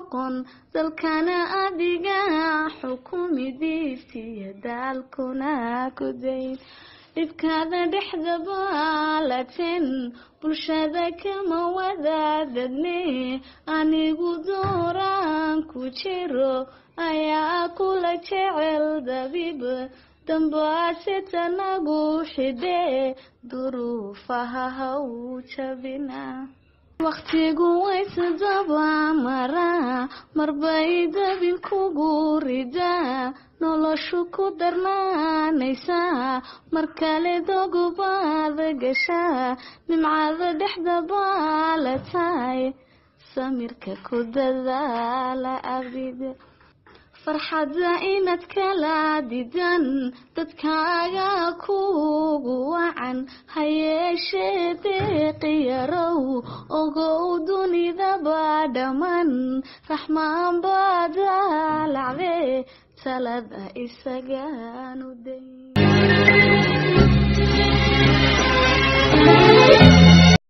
noqon dalkana adiga xukumidiisa dalkuna ku dayn dhibkaada dhexdaba latin bulshada kama wadaadadne anigu dooran ku jiro ayaa kula jecel dabib dambaase tanagu xidhe duruufaha haw jabina waqtigu waysadaba mara marbay dabin kugu ridaa noloshu ku darnaanaysa markale dogobaada gasha nimcada dhexdaba la tahay samirka ku dadaala abid farxada inaad kala didan dadkaaga kugu wacan hayeeshee deeqiyarow ogow dunidaba dhammaan raxmaan baad lacde talada isagaan u day